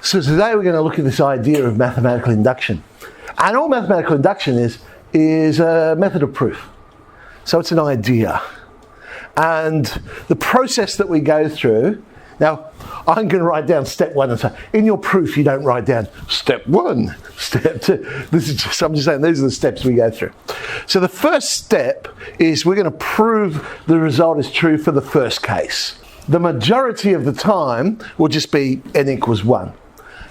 So today we're going to look at this idea of mathematical induction. And all mathematical induction is a method of proof. So it's an idea. And the process that we go through, now I'm going to write down step one and say, in your proof you don't write down step one, step two. I'm just saying these are the steps we go through. So the first step is we're going to prove the result is true for the first case. The majority of the time will just be n equals 1.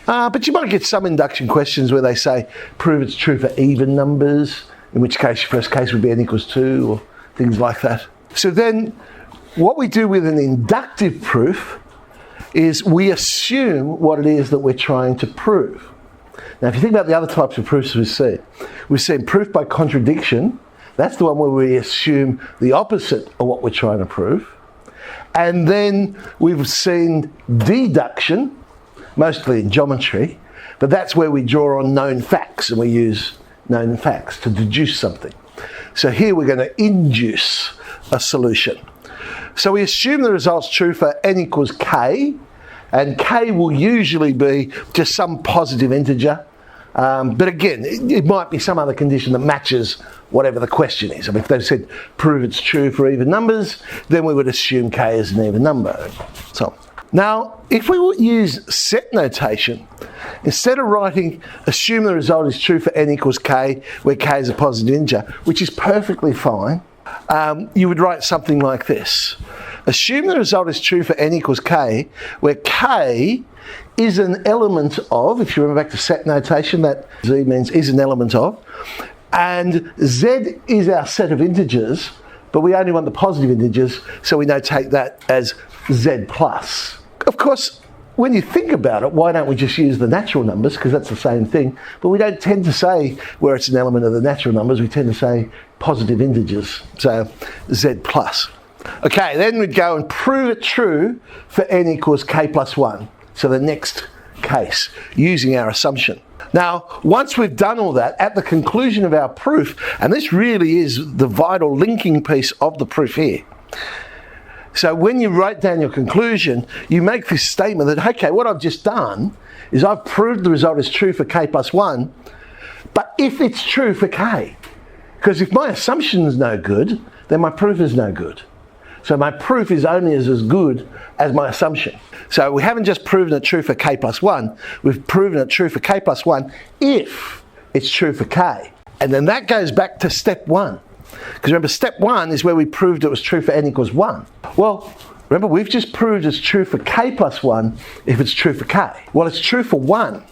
But you might get some induction questions where they say, prove it's true for even numbers, in which case your first case would be n equals 2 or things like that. So then what we do with an inductive proof is we assume what it is that we're trying to prove. Now if you think about the other types of proofs we've seen proof by contradiction. That's the one where we assume the opposite of what we're trying to prove. And then we've seen deduction, mostly in geometry, but that's where we draw on known facts and we use known facts to deduce something. So here we're going to induce a solution. So we assume the result's true for n equals k, and k will usually be just some positive integer. But again, it might be some other condition that matches whatever the question is. I mean, if they said prove it's true for even numbers, then we would assume k is an even number. So now, if we would use set notation, instead of writing assume the result is true for n equals k, where k is a positive integer, which is perfectly fine, you would write something like this. Assume the result is true for n equals k, where k is an element of, if you remember back to set notation, that z means is an element of, and z is our set of integers, but we only want the positive integers, so we notate that as z plus. Of course, when you think about it, why don't we just use the natural numbers, because that's the same thing, but we don't tend to say where it's an element of the natural numbers, we tend to say positive integers, so z plus. Okay, then we'd go and prove it true for n equals k plus 1, so the next case, using our assumption. Now, once we've done all that, at the conclusion of our proof, and this really is the vital linking piece of the proof here. So when you write down your conclusion, you make this statement that, okay, what I've just done is I've proved the result is true for k plus 1, but if it's true for k, because if my assumption is no good, then my proof is no good. So my proof is only as good as my assumption. So we haven't just proven it true for k plus 1, we've proven it true for k plus 1 if it's true for k. And then that goes back to step 1. Because remember, step 1 is where we proved it was true for n equals 1. Well, remember, we've just proved it's true for k plus 1 if it's true for k. Well, it's true for 1,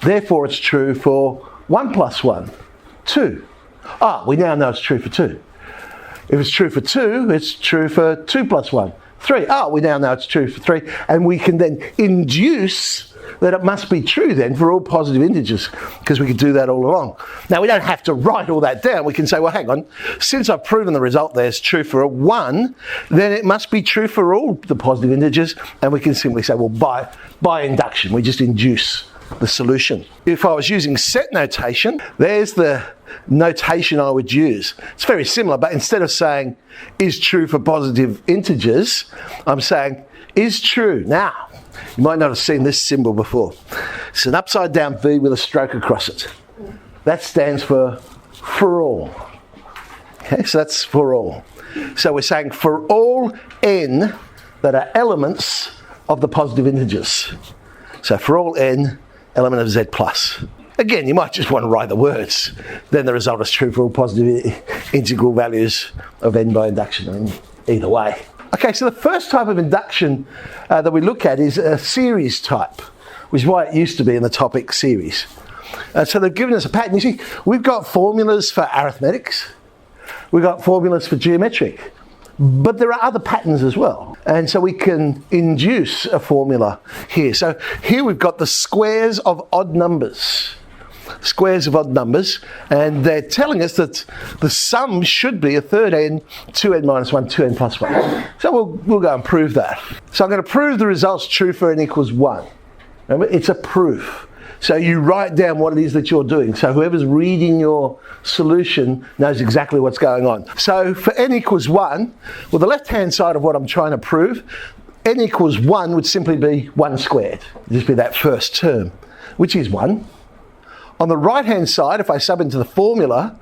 therefore it's true for 1 plus 1, 2. We now know it's true for 2. If it's true for 2, it's true for 2 plus 1, 3. We now know it's true for 3. And we can then induce that it must be true then for all positive integers, because we could do that all along. Now, we don't have to write all that down. We can say, well, hang on, since I've proven the result there is true for a 1, then it must be true for all the positive integers. And we can simply say, well, by induction, we just induce the solution. If I was using set notation, there's the notation I would use. It's very similar, but instead of saying is true for positive integers, I'm saying is true. Now, you might not have seen this symbol before. It's an upside down V with a stroke across it. That stands for all. Okay, so that's for all. So we're saying for all n that are elements of the positive integers. So for all n, element of z plus. Again, you might just want to write the words. Then the result is true for all positive integral values of n by induction. I mean, either way. Okay, so the first type of induction that we look at is a series type, which is why it used to be in the topic series. So they've given us a pattern. You see, we've got formulas for arithmetics. We've got formulas for geometric. But there are other patterns as well. And so we can induce a formula here. So here we've got the squares of odd numbers. Squares of odd numbers, and they're telling us that the sum should be a third n, 2n minus 1, 2n plus 1. So we'll go and prove that. So I'm going to prove the result's true for n equals 1. Remember, it's a proof. So you write down what it is that you're doing. So whoever's reading your solution knows exactly what's going on. So for n equals 1, well, the left-hand side of what I'm trying to prove, n equals 1 would simply be 1 squared. It'd just be that first term, which is 1. On the right-hand side, if I sub into the formula,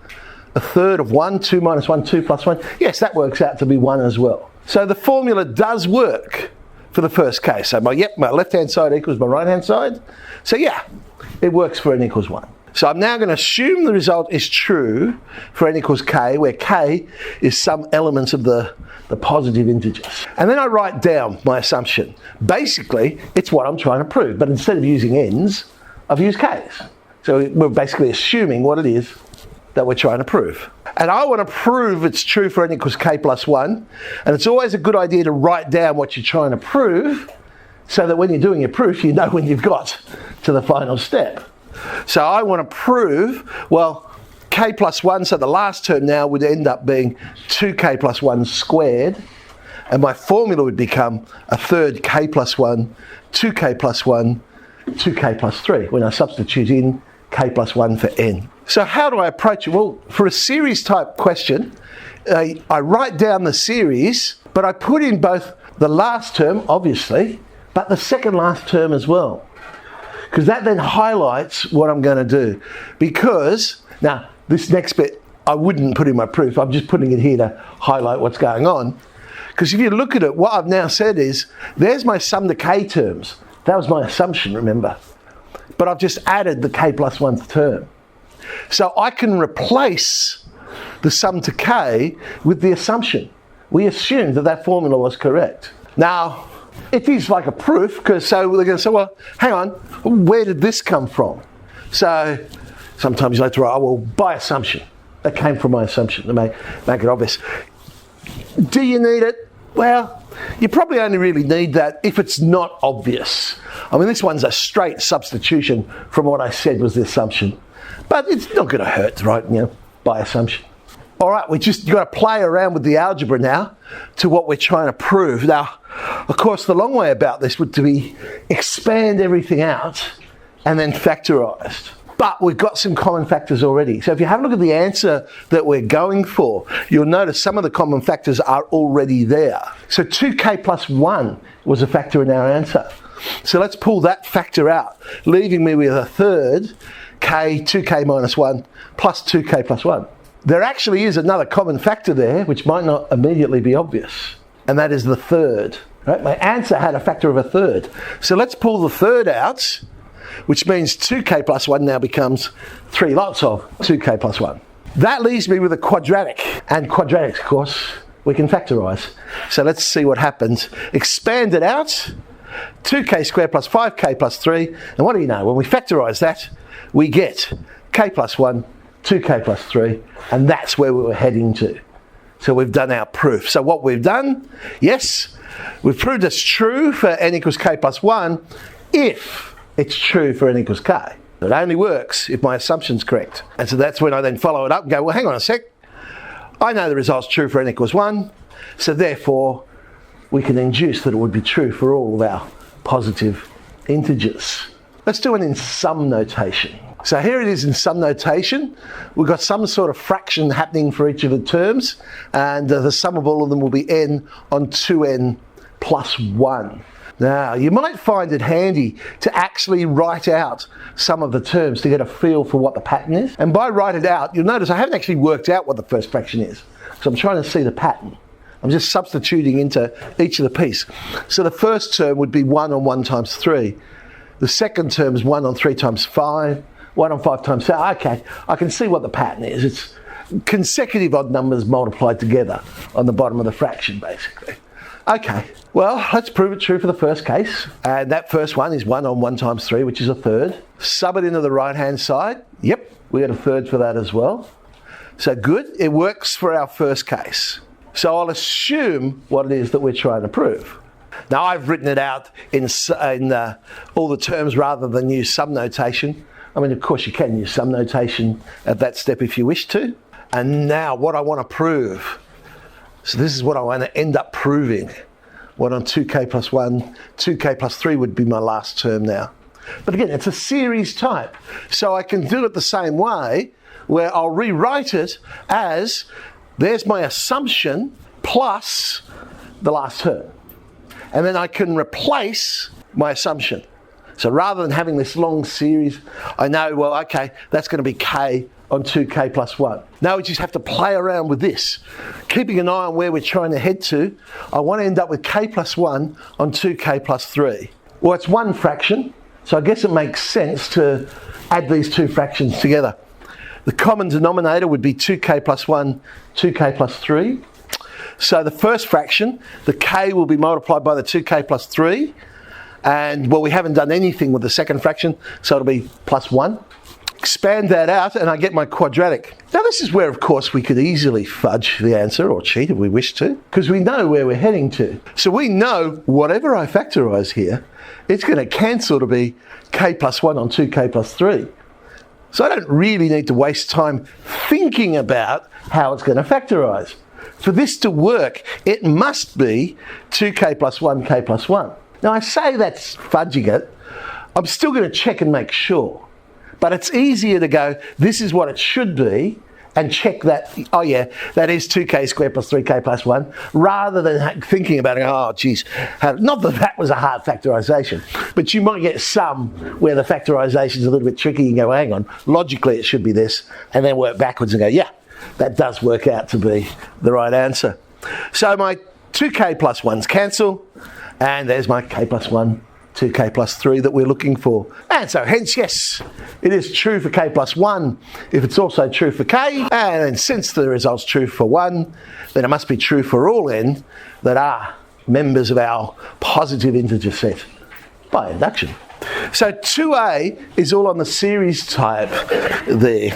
a third of 1, 2 minus 1, 2 plus 1, yes, that works out to be 1 as well. So the formula does work for the first case. So my left-hand side equals my right-hand side. So yeah, it works for n equals 1. So I'm now going to assume the result is true for n equals k, where k is some elements of the positive integers. And then I write down my assumption. Basically, it's what I'm trying to prove, but instead of using n's, I've used k's. So we're basically assuming what it is that we're trying to prove. And I want to prove it's true for n equals k plus 1, and it's always a good idea to write down what you're trying to prove, so that when you're doing your proof, you know when you've got to the final step. So I want to prove, well, k plus 1, so the last term now would end up being 2k plus 1 squared, and my formula would become a third k plus 1, 2k plus 1, 2k plus 3, when I substitute in k plus 1 for n. So how do I approach it? Well, for a series type question, I write down the series, but I put in both the last term, obviously, but the second last term as well. Because that then highlights what I'm going to do. Because, now, this next bit I wouldn't put in my proof, I'm just putting it here to highlight what's going on. Because if you look at it, what I've now said is, there's my sum to k terms. That was my assumption, remember. But I've just added the k plus 1th term. So I can replace the sum to k with the assumption. We assumed that that formula was correct. Now, it is like a proof, because so they're going to say, well, hang on, where did this come from? So sometimes you like to write, oh, well, by assumption. That came from my assumption, to make it obvious. Do you need it? Well, you probably only really need that if it's not obvious. I mean, this one's a straight substitution from what I said was the assumption. But it's not going to hurt to write, by assumption. All right, you've got to play around with the algebra now to what we're trying to prove. Now, of course, the long way about this would be expand everything out and then factorised. But we've got some common factors already. So if you have a look at the answer that we're going for, you'll notice some of the common factors are already there. So 2k plus 1 was a factor in our answer. So let's pull that factor out, leaving me with a third k, 2k minus 1, plus 2k plus 1. There actually is another common factor there, which might not immediately be obvious, and that is the third. Right? My answer had a factor of a third. So let's pull the third out, which means 2k plus 1 now becomes 3 lots of 2k plus 1. That leaves me with a quadratic, and quadratics, of course, we can factorise. So let's see what happens. Expand it out, 2k squared plus 5k plus 3, and what do you know? When we factorise that, we get k plus 1, 2k plus 3, and that's where we were heading to. So we've done our proof. So what we've done, yes, we've proved it's true for n equals k plus 1 if it's true for n equals k. It only works if my assumption's correct. And so that's when I then follow it up and go, well, hang on a sec. I know the result's true for n equals 1, so therefore we can induce that it would be true for all of our positive integers. Let's do it in sum notation. So here it is in sum notation. We've got some sort of fraction happening for each of the terms, and the sum of all of them will be n on 2n plus 1. Now, you might find it handy to actually write out some of the terms to get a feel for what the pattern is. And by write it out, you'll notice I haven't actually worked out what the first fraction is. So I'm trying to see the pattern. I'm just substituting into each of the piece. So the first term would be 1 on 1 times 3. The second term is 1 on 3 times 5. 1 on 5 times 7. Okay, I can see what the pattern is. It's consecutive odd numbers multiplied together on the bottom of the fraction, basically. Okay, well, let's prove it true for the first case. And that first one is 1 on 1 times 3, which is a third. Sub it into the right-hand side. Yep, we get a third for that as well. So good, it works for our first case. So I'll assume what it is that we're trying to prove. Now, I've written it out in all the terms rather than use sum notation. I mean, of course, you can use sum notation at that step if you wish to. And now, what I want to prove. So this is what I want to end up proving. 1 on 2k plus 1, 2k plus 3 would be my last term now. But again, it's a series type. So I can do it the same way, where I'll rewrite it as, there's my assumption plus the last term. and then I can replace my assumption. So rather than having this long series, I know, well, okay, that's going to be k on 2k plus 1. Now we just have to play around with this. Keeping an eye on where we're trying to head to, I want to end up with k plus 1 on 2k plus 3. Well, it's one fraction, so I guess it makes sense to add these two fractions together. The common denominator would be 2k plus 1, 2k plus 3. So the first fraction, the k will be multiplied by the 2k plus 3. And, well, we haven't done anything with the second fraction, so it'll be plus 1. Expand that out and I get my quadratic. Now this is where, of course, we could easily fudge the answer or cheat if we wish to, because we know where we're heading to. So we know whatever I factorise here, it's going to cancel to be k plus 1 on 2k plus 3. So I don't really need to waste time thinking about how it's going to factorise. For this to work, it must be 2k plus 1, k plus 1. Now I say that's fudging it, I'm still going to check and make sure. But it's easier to go, this is what it should be, and check that, oh yeah, that is 2k squared plus 3k plus 1, rather than thinking about it, oh geez, not that that was a hard factorisation, but you might get some where the factorisation is a little bit tricky and go, hang on, logically it should be this, and then work backwards and go, yeah, that does work out to be the right answer. So my 2k plus 1s cancel, and there's my k plus 1, 2k plus 3 that we're looking for. And so hence, yes, it is true for k plus 1 if it's also true for k. And then since the result's true for 1, then it must be true for all n that are members of our positive integer set by induction. So 2a is all on the series type there.